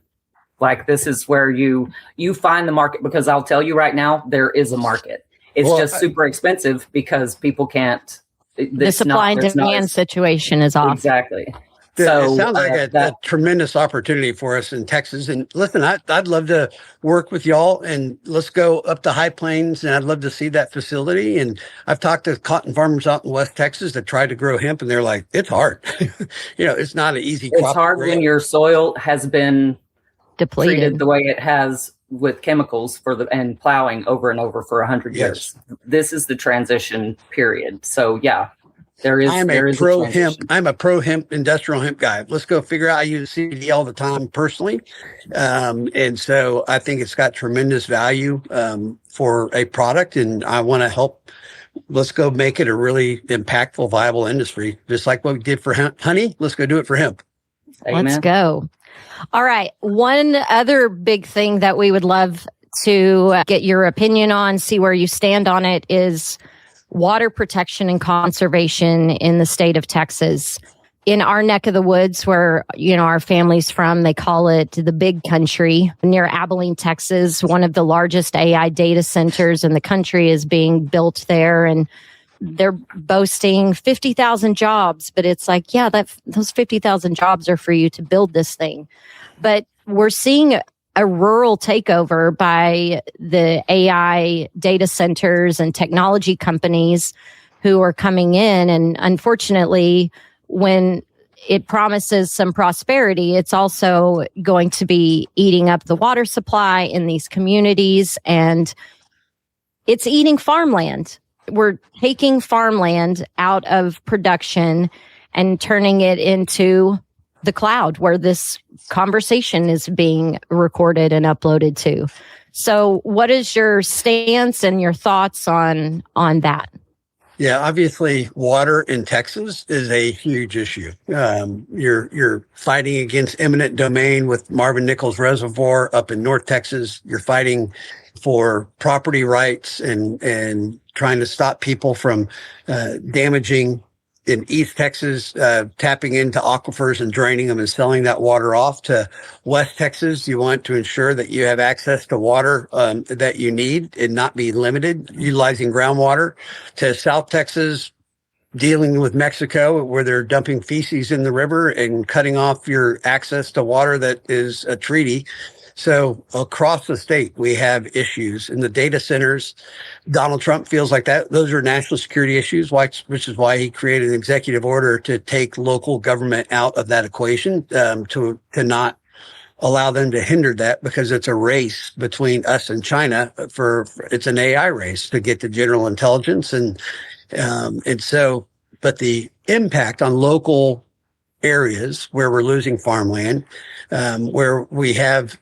Like, this is where you find the market, because I'll tell you right now, there is a market. It's just super expensive because people can't. The supply and demand situation is off. Exactly. So it sounds like a tremendous opportunity for us in Texas. And listen, I'd love to work with y'all, and let's go up the High Plains, and I'd love to see that facility. And I've talked to cotton farmers out in West Texas that tried to grow hemp, and they're like, it's hard. It's not an easy crop. It's hard when your soil has been depleted treated the way it has with chemicals and plowing over and over for 100 years. This is the transition period. So yeah, I'm a pro hemp, industrial hemp guy. Let's go figure out. I use CBD all the time personally. And so I think it's got tremendous value for a product, and I want to help. Let's go make it a really impactful, viable industry. Just like what we did for honey, let's go do it for hemp. Amen. Let's go. All right. One other big thing that we would love to get your opinion on, see where you stand on it, is water protection and conservation in the state of Texas. In our neck of the woods, where, our family's from, they call it the Big Country. Near Abilene, Texas, one of the largest AI data centers in the country is being built there, and they're boasting 50,000 jobs, but it's like, yeah, those 50,000 jobs are for you to build this thing. But we're seeing a rural takeover by the AI data centers and technology companies who are coming in. And unfortunately, when it promises some prosperity, it's also going to be eating up the water supply in these communities, and it's eating farmland. We're taking farmland out of production and turning it into the cloud where this conversation is being recorded and uploaded to. So what is your stance and your thoughts on that? Yeah, obviously, water in Texas is a huge issue. You're fighting against eminent domain with Marvin Nichols Reservoir up in North Texas. You're fighting for property rights and trying to stop people from damaging in East Texas, tapping into aquifers and draining them and selling that water off. To West Texas, you want to ensure that you have access to water that you need and not be limited, utilizing groundwater. To South Texas, dealing with Mexico, where they're dumping feces in the river and cutting off your access to water that is a treaty. So across the state, we have issues in the data centers. Donald Trump feels like that. Those are national security issues, which is why he created an executive order to take local government out of that equation, to not allow them to hinder that, because it's a race between us and China it's an AI race to get to general intelligence. But the impact on local areas where we're losing farmland, where we have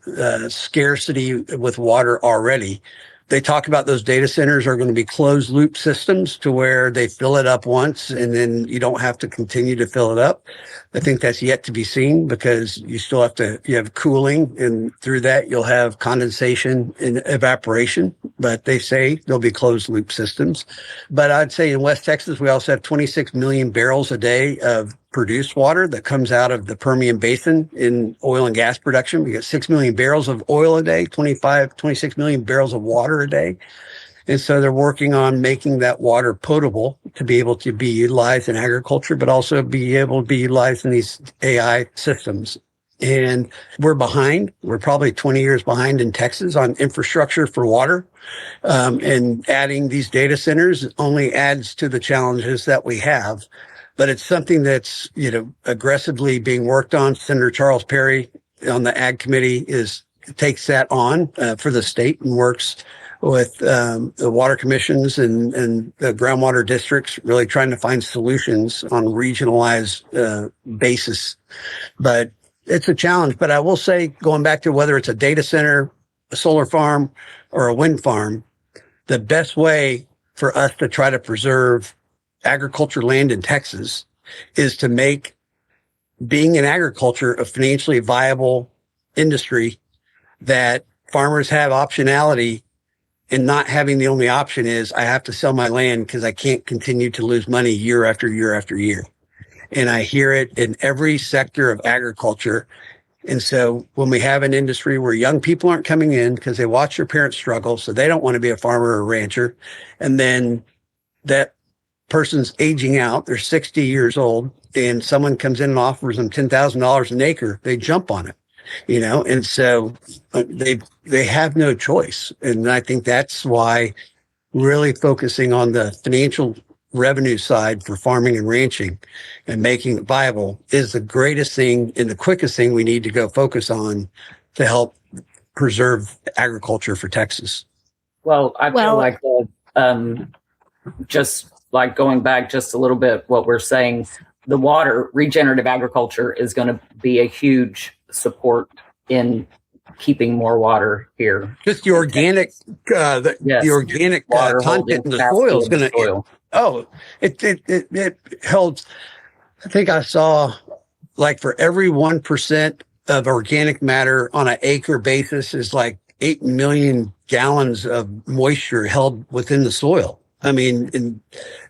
scarcity with water already. They talk about those data centers are going to be closed loop systems to where they fill it up once and then you don't have to continue to fill it up. I think that's yet to be seen, because you still you have cooling, and through that you'll have condensation and evaporation, but they say there'll be closed loop systems. But I'd say in West Texas, we also have 26 million barrels a day of produced water that comes out of the Permian Basin in oil and gas production. We get 6 million barrels of oil a day, 26 million barrels of water a day. And so they're working on making that water potable to be able to be utilized in agriculture, but also be able to be utilized in these AI systems. And we're behind. We're probably 20 years behind in Texas on infrastructure for water. And adding these data centers only adds to the challenges that we have. But it's something that's, aggressively being worked on. Senator Charles Perry on the Ag Committee takes that on for the state and works with the water commissions and the groundwater districts, really trying to find solutions on a regionalized basis. But it's a challenge. But I will say, going back to whether it's a data center, a solar farm, or a wind farm, the best way for us to try to preserve agriculture land in Texas is to make being in agriculture a financially viable industry, that farmers have optionality, and not having the only option is I have to sell my land because I can't continue to lose money year after year after year. And I hear it in every sector of agriculture. And so when we have an industry where young people aren't coming in because they watch their parents struggle, so they don't want to be a farmer or a rancher, and then that person's aging out, they're 60 years old, and someone comes in and offers them $10,000 an acre, they jump on it, and so they have no choice. And I think that's why really focusing on the financial revenue side for farming and ranching and making it viable is the greatest thing and the quickest thing we need to go focus on to help preserve agriculture for Texas. Well, I feel like just like going back just a little bit, what we're saying, the water, regenerative agriculture is going to be a huge support in keeping more water here. Just the organic, the organic content in the soil is going to. It held. I think I saw, like, for every 1% of organic matter on an acre basis is like 8 million gallons of moisture held within the soil. I mean, and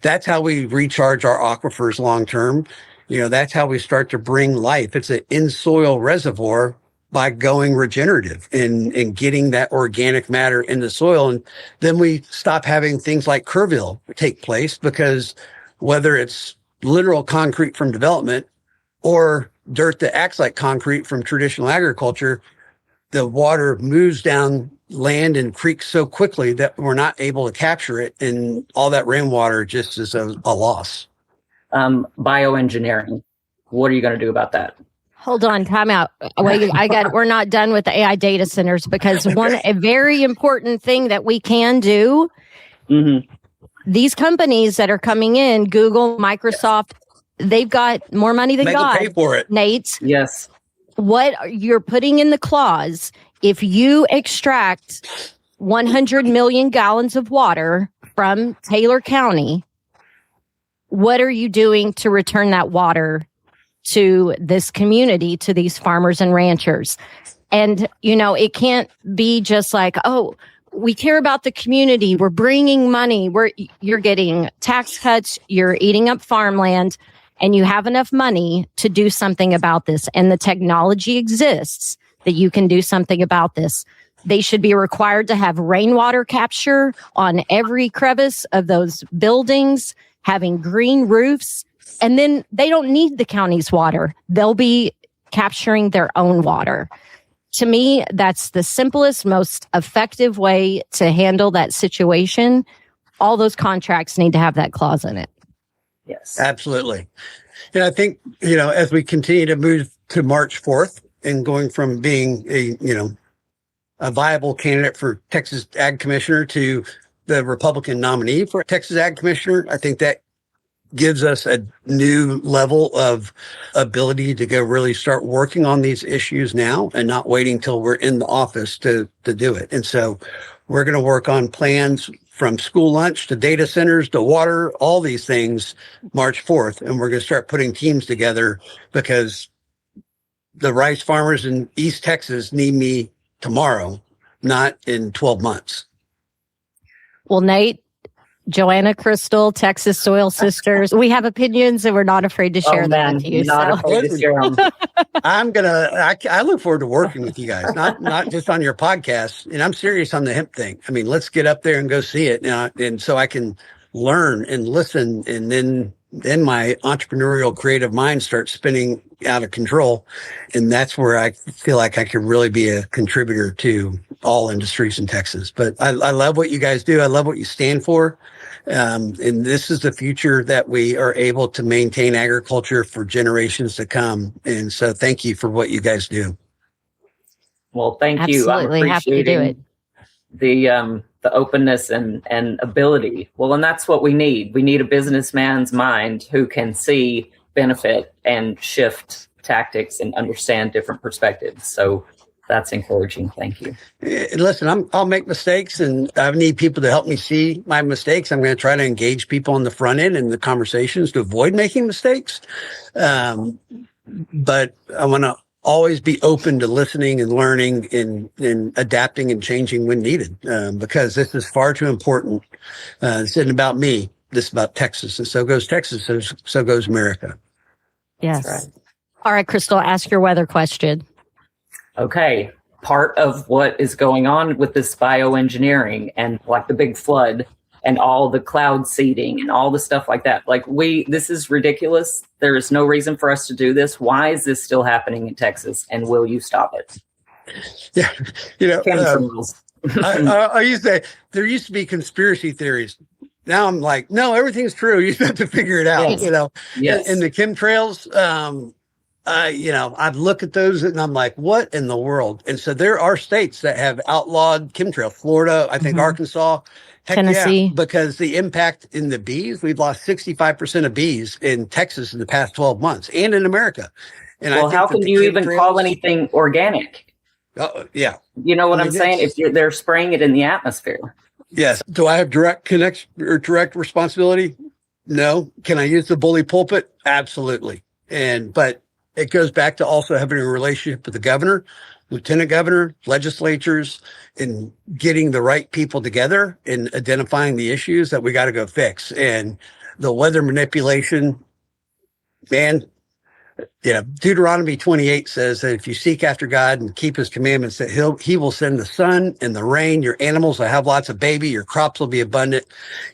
that's how we recharge our aquifers long term. That's how we start to bring life. It's an in-soil reservoir by going regenerative and getting that organic matter in the soil. And then we stop having things like curville take place, because whether it's literal concrete from development or dirt that acts like concrete from traditional agriculture, the water moves down land and creeks so quickly that we're not able to capture it. And all that rainwater just is a loss. Bioengineering. What are you going to do about that? Hold on, time out. Wait, we're not done with the AI data centers, because a very important thing that we can do, these companies that are coming in, Google, Microsoft, they've got more money than God. Pay for it. Nate. Yes. What you're putting in the clause, if you extract 100 million gallons of water from Taylor County, what are you doing to return that water to this community, to these farmers and ranchers? And, it can't be just like, oh, we care about the community, we're bringing money, you're getting tax cuts, you're eating up farmland, and you have enough money to do something about this. And the technology exists that you can do something about this. They should be required to have rainwater capture on every crevice of those buildings, having green roofs. And then they don't need the county's water. They'll be capturing their own water. To me, that's the simplest, most effective way to handle that situation. All those contracts need to have that clause in it. Yes, absolutely. And I think, as we continue to move to March 4th and going from being a viable candidate for Texas Ag Commissioner to the Republican nominee for Texas Ag Commissioner, I think that gives us a new level of ability to go really start working on these issues now and not waiting till we're in the office to do it. And so we're going to work on plans from school lunch to data centers to water, all these things, March 4th. And we're going to start putting teams together, because the rice farmers in East Texas need me tomorrow, not in 12 months. Well, Nate, Joanna, Crystal, Texas Soil Sisters, we have opinions and we're not afraid to share them with you. Afraid to share them. I look forward to working with you guys, not just on your podcast. And I'm serious on the hemp thing. I mean, let's get up there and go see it. And so I can learn and listen. And then my entrepreneurial creative mind starts spinning out of control. And that's where I feel like I could really be a contributor to all industries in Texas. But I love what you guys do. I love what you stand for. And this is the future that we are able to maintain agriculture for generations to come. And so thank you for what you guys do. Well, thank you. Absolutely. I'm Happy to do it. The openness and ability. Well, and that's what we need. We need a businessman's mind who can see benefit and shift tactics and understand different perspectives. So that's encouraging. Thank you. Listen, I'll make mistakes, and I need people to help me see my mistakes. I'm going to try to engage people on the front end in the conversations to avoid making mistakes. But I want to always be open to listening and learning and adapting and changing when needed, because this is far too important. This isn't about me. This is about Texas. And so goes Texas. So goes America. Yes. That's right. All right, Crystal, ask your weather question. Okay. Part of what is going on with this bioengineering and like the big flood and all the cloud seeding and all the stuff like that. This is ridiculous. There is no reason for us to do this. Why is this still happening in Texas? And will you stop it? Yeah. I used to say there used to be conspiracy theories. Now I'm like, no, everything's true. You just have to figure it out. Yes. Yes. And the chemtrails, I'd look at those and I'm like, what in the world? And so there are states that have outlawed chemtrail. Florida, I think Arkansas, Tennessee. Yeah, because the impact in the bees, we've lost 65% of bees in Texas in the past 12 months and in America. And well, how can you even call anything organic? Yeah. You know what I'm saying? If they're spraying it in the atmosphere. Yes. Do I have direct connection or direct responsibility? No. Can I use the bully pulpit? Absolutely. But it goes back to also having a relationship with the governor, lieutenant governor, legislatures, and getting the right people together and identifying the issues that we got to go fix. And the weather manipulation, man, Deuteronomy 28 says that if you seek after God and keep his commandments, that he will send the sun and the rain. Your animals will have lots of baby. Your crops will be abundant.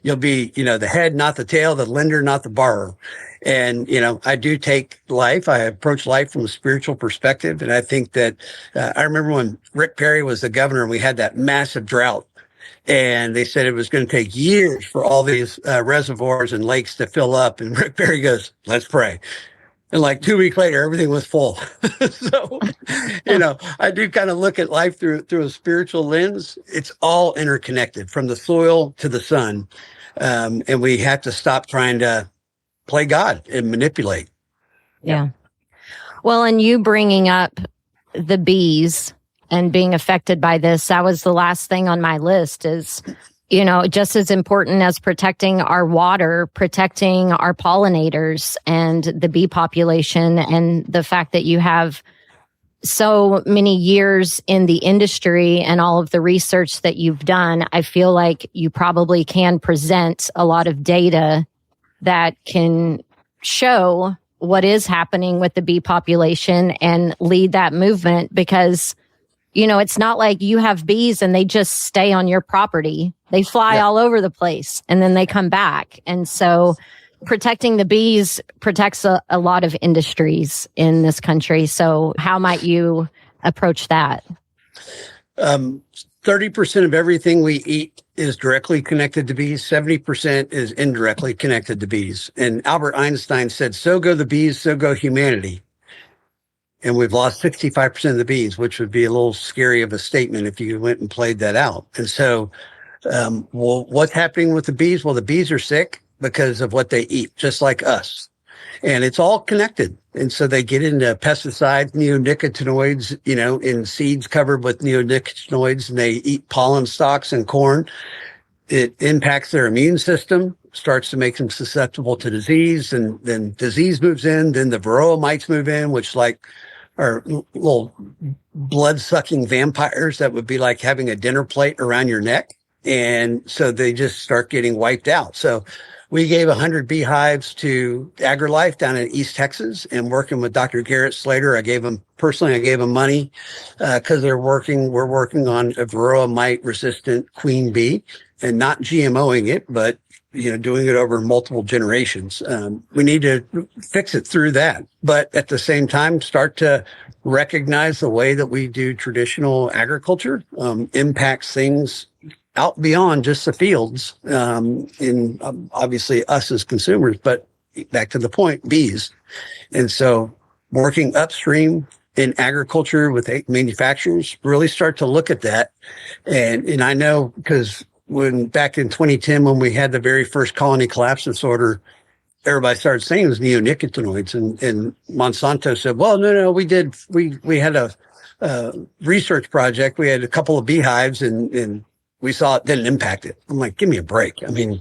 You'll be, the head, not the tail, the lender, not the borrower. And, I do take life. I approach life from a spiritual perspective. And I think that I remember when Rick Perry was the governor and we had that massive drought. And they said it was going to take years for all these reservoirs and lakes to fill up. And Rick Perry goes, let's pray. And like 2 weeks later, everything was full. So, I do kind of look at life through a spiritual lens. It's all interconnected from the soil to the sun. And we have to stop trying to play God and manipulate. Yeah. Well, and you bringing up the bees and being affected by this, that was the last thing on my list is, just as important as protecting our water, protecting our pollinators and the bee population, and the fact that you have so many years in the industry and all of the research that you've done. I feel like you probably can present a lot of data that can show what is happening with the bee population and lead that movement, because it's not like you have bees and they just stay on your property. They fly all over the place and then they come back. And so protecting the bees protects a lot of industries in this country. So how might you approach that? 30% of everything we eat is directly connected to bees. 70% is indirectly connected to bees. And Albert Einstein said, so go the bees, so go humanity. And we've lost 65% of the bees, which would be a little scary of a statement if you went and played that out. And so, what's happening with the bees? Well, the bees are sick because of what they eat, just like us. And it's all connected. And so they get into pesticides, neonicotinoids, in seeds covered with neonicotinoids, and they eat pollen stalks and corn. It impacts their immune system, starts to make them susceptible to disease, and then disease moves in, then the varroa mites move in, which are little blood-sucking vampires that would be like having a dinner plate around your neck. And so they just start getting wiped out. So we gave 100 beehives to AgriLife down in East Texas, and working with Dr. Garrett Slater, I gave him money because we're working on a varroa mite resistant queen bee, and not GMOing it, but doing it over multiple generations. We need to fix it through that, but at the same time, start to recognize the way that we do traditional agriculture impacts things out beyond just the fields, in obviously us as consumers, but back to the point, bees. And so working upstream in agriculture with manufacturers, really start to look at that. And I know because back in 2010, when we had the very first colony collapse disorder, everybody started saying it was neonicotinoids, and Monsanto said, well, no, we had a research project. We had a couple of beehives and we saw it didn't impact it. I'm like, give me a break. I mean,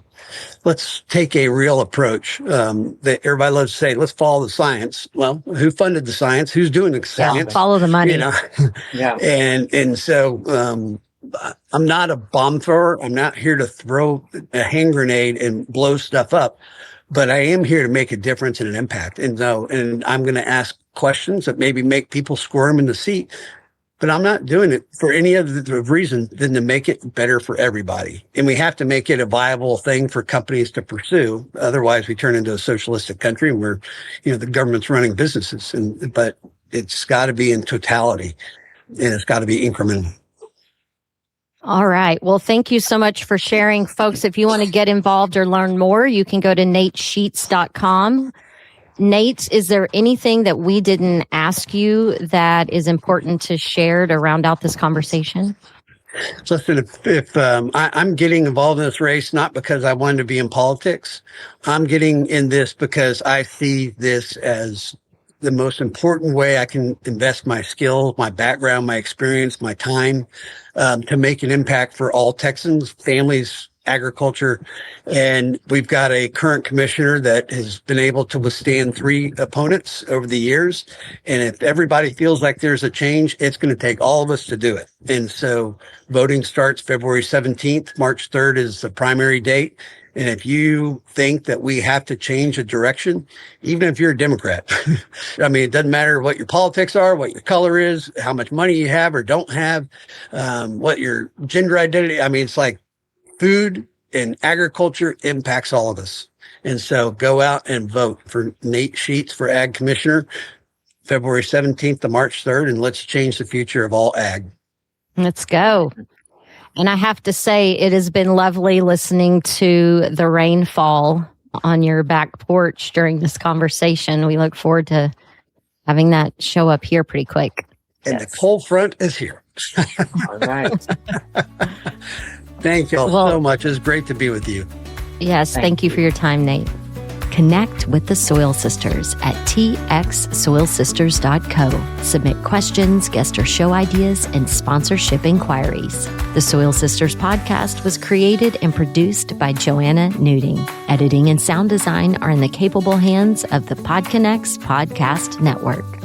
let's take a real approach. That everybody loves to say, let's follow the science. Well, who funded the science? Who's doing the science? Follow the money. Yeah. And so, I'm not a bomb thrower. I'm not here to throw a hand grenade and blow stuff up, but I am here to make a difference and an impact. And I'm going to ask questions that maybe make people squirm in the seat. But I'm not doing it for any other reason than to make it better for everybody. And we have to make it a viable thing for companies to pursue. Otherwise, we turn into a socialistic country where, the government's running businesses. But it's got to be in totality, and it's got to be incremental. All right. Well, thank you so much for sharing. Folks, if you want to get involved or learn more, you can go to natesheets.com. Nate, is there anything that we didn't ask you that is important to share to round out this conversation? Listen, if I'm getting involved in this race, not because I wanted to be in politics, I'm getting in this because I see this as the most important way I can invest my skill, my background, my experience, my time, to make an impact for all Texans, families, agriculture. And we've got a current commissioner that has been able to withstand 3 opponents over the years. And if everybody feels like there's a change, it's going to take all of us to do it. And so voting starts February 17th. March 3rd is the primary date. And if you think that we have to change a direction, even if you're a Democrat, I mean, it doesn't matter what your politics are, what your color is, how much money you have or don't have, what your gender identity. I mean, it's like food and agriculture impacts all of us. And so go out and vote for Nate Sheets for Ag Commissioner, February 17th to March 3rd, and let's change the future of all ag. Let's go. And I have to say, it has been lovely listening to the rainfall on your back porch during this conversation. We look forward to having that show up here pretty quick. And the cold front is here. All right. Thank you all so much. It's great to be with you. Yes, thank you for your time, Nate. Connect with the Soil Sisters at txsoilsisters.co. Submit questions, guest or show ideas, and sponsorship inquiries. The Soil Sisters podcast was created and produced by Joanna Nuding. Editing and sound design are in the capable hands of the PodConnects Podcast Network.